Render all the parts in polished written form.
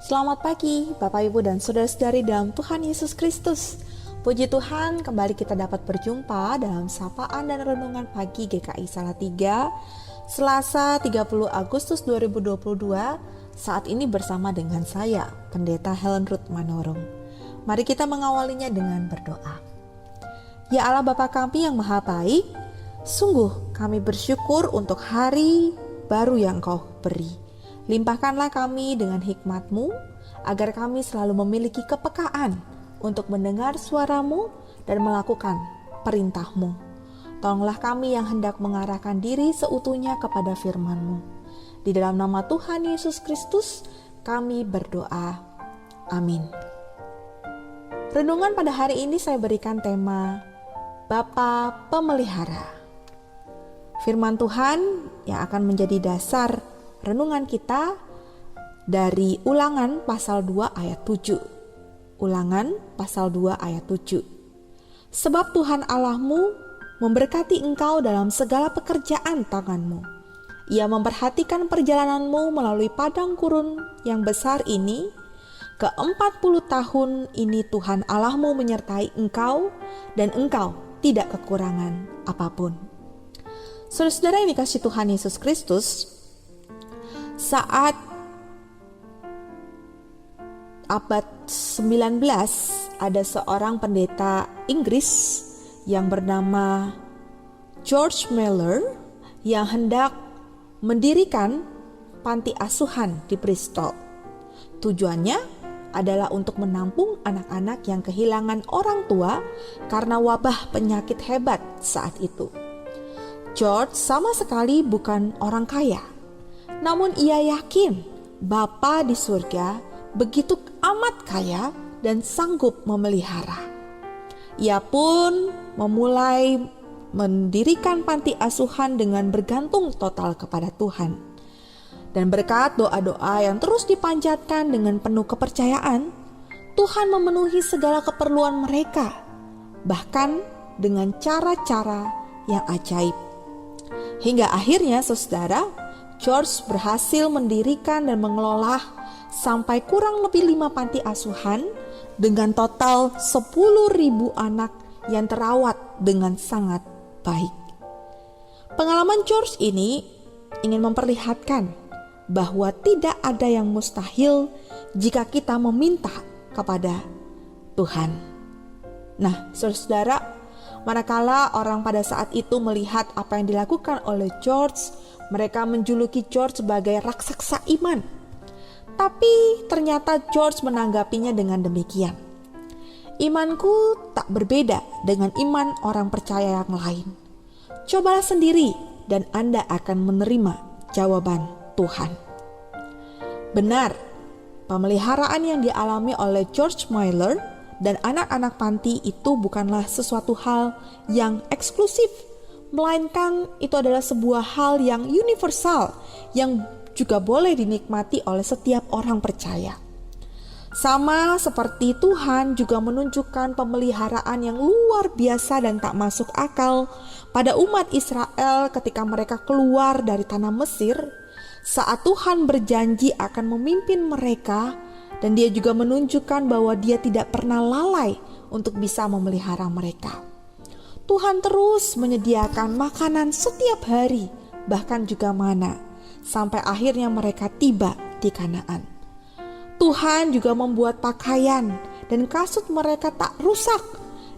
Selamat pagi Bapak Ibu dan Saudara-saudari dalam Tuhan Yesus Kristus. Puji Tuhan, kembali kita dapat berjumpa dalam sapaan dan renungan pagi GKI Salatiga Selasa 30 Agustus 2022. Saat ini bersama dengan saya, Pendeta Helen Ruth Manurung. Mari kita mengawalinya dengan berdoa. Ya Allah Bapa kami yang maha baik, sungguh kami bersyukur untuk hari baru yang Kau beri. Limpahkanlah kami dengan hikmat-Mu, agar kami selalu memiliki kepekaan untuk mendengar suara-Mu dan melakukan perintah-Mu. Tolonglah kami yang hendak mengarahkan diri seutuhnya kepada firman-Mu. Di dalam nama Tuhan Yesus Kristus, kami berdoa. Amin. Renungan pada hari ini saya berikan tema Bapa Pemelihara. Firman Tuhan yang akan menjadi dasar renungan kita dari Ulangan pasal 2 ayat 7. Ulangan pasal 2 ayat 7. Sebab Tuhan Allahmu memberkati engkau dalam segala pekerjaan tanganmu. Ia memperhatikan perjalananmu melalui padang gurun yang besar ini. Ke-40 tahun ini Tuhan Allahmu menyertai engkau dan engkau tidak kekurangan apapun. Saudara-saudara yang dikasihi Tuhan Yesus Kristus, saat abad 19 ada seorang pendeta Inggris yang bernama George Mueller yang hendak mendirikan panti asuhan di Bristol. Tujuannya adalah untuk menampung anak-anak yang kehilangan orang tua karena wabah penyakit hebat saat itu. George sama sekali bukan orang kaya, namun ia yakin Bapa di surga begitu amat kaya dan sanggup memelihara. Ia pun memulai mendirikan panti asuhan dengan bergantung total kepada Tuhan. Dan berkat doa-doa yang terus dipanjatkan dengan penuh kepercayaan, Tuhan memenuhi segala keperluan mereka, bahkan dengan cara-cara yang ajaib. Hingga akhirnya saudara, George berhasil mendirikan dan mengelola sampai kurang lebih 5 panti asuhan dengan total 10.000 anak yang terawat dengan sangat baik. Pengalaman George ini ingin memperlihatkan bahwa tidak ada yang mustahil jika kita meminta kepada Tuhan. Nah, saudara, manakala orang pada saat itu melihat apa yang dilakukan oleh George, mereka menjuluki George sebagai raksasa iman. Tapi ternyata George menanggapinya dengan demikian. Imanku tak berbeda dengan iman orang percaya yang lain. Cobalah sendiri dan Anda akan menerima jawaban Tuhan. Benar, pemeliharaan yang dialami oleh George Mueller dan anak-anak panti itu bukanlah sesuatu hal yang eksklusif, melainkan itu adalah sebuah hal yang universal yang juga boleh dinikmati oleh setiap orang percaya. Sama seperti Tuhan juga menunjukkan pemeliharaan yang luar biasa dan tak masuk akal pada umat Israel ketika mereka keluar dari tanah Mesir, saat Tuhan berjanji akan memimpin mereka, dan Dia juga menunjukkan bahwa Dia tidak pernah lalai untuk bisa memelihara mereka. Tuhan terus menyediakan makanan setiap hari, bahkan juga mana, sampai akhirnya mereka tiba di Kanaan. Tuhan juga membuat pakaian dan kasut mereka tak rusak,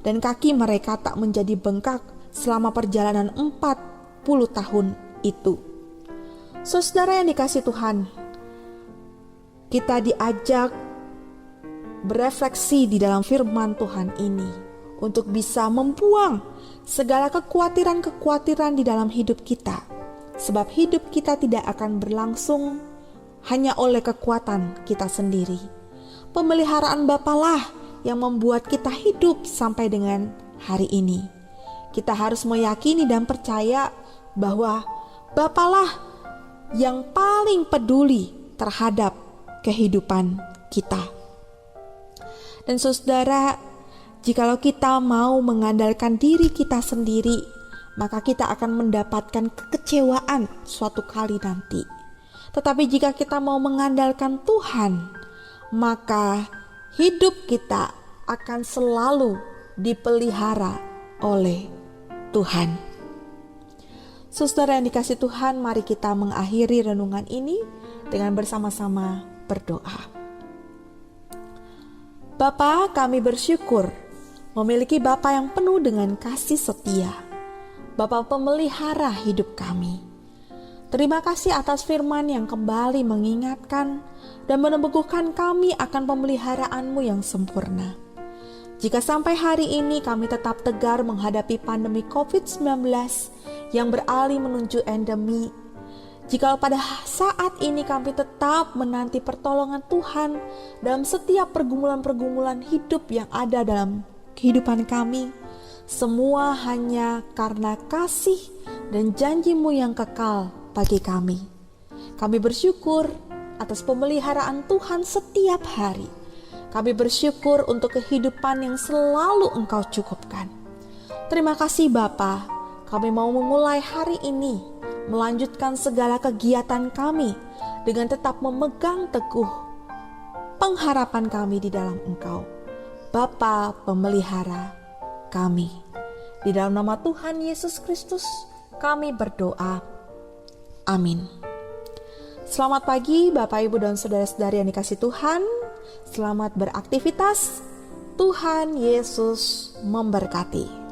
dan kaki mereka tak menjadi bengkak selama perjalanan 40 tahun itu. Saudara yang dikasihi Tuhan, kita diajak berefleksi di dalam firman Tuhan ini untuk bisa membuang segala kekhawatiran-kekhawatiran di dalam hidup kita. Sebab hidup kita tidak akan berlangsung hanya oleh kekuatan kita sendiri. Pemeliharaan Bapalah yang membuat kita hidup sampai dengan hari ini. Kita harus meyakini dan percaya bahwa Bapalah yang paling peduli terhadap kehidupan kita. Dan saudara, jikalau kita mau mengandalkan diri kita sendiri, maka kita akan mendapatkan kekecewaan suatu kali nanti. Tetapi jika kita mau mengandalkan Tuhan, maka hidup kita akan selalu dipelihara oleh Tuhan. Saudara yang dikasihi Tuhan, mari kita mengakhiri renungan ini dengan bersama-sama berdoa. Bapa, kami bersyukur memiliki Bapa yang penuh dengan kasih setia, Bapa pemelihara hidup kami. Terima kasih atas firman yang kembali mengingatkan dan meneguhkan kami akan pemeliharaanmu yang sempurna. Jika sampai hari ini kami tetap tegar menghadapi pandemi COVID-19 yang beralih menuju endemi, jika pada saat ini kami tetap menanti pertolongan Tuhan dalam setiap pergumulan-pergumulan hidup yang ada dalam kehidupan kami, semua hanya karena kasih dan janji-Mu yang kekal bagi kami. Kami bersyukur atas pemeliharaan Tuhan setiap hari. Kami bersyukur untuk kehidupan yang selalu Engkau cukupkan. Terima kasih Bapa, kami mau memulai hari ini, melanjutkan segala kegiatan kami dengan tetap memegang teguh pengharapan kami di dalam Engkau, Bapa pemelihara kami. Di dalam nama Tuhan Yesus Kristus kami berdoa. Amin. Selamat pagi Bapak, Ibu, dan saudara-saudari yang dikasihi Tuhan. Selamat beraktivitas. Tuhan Yesus memberkati.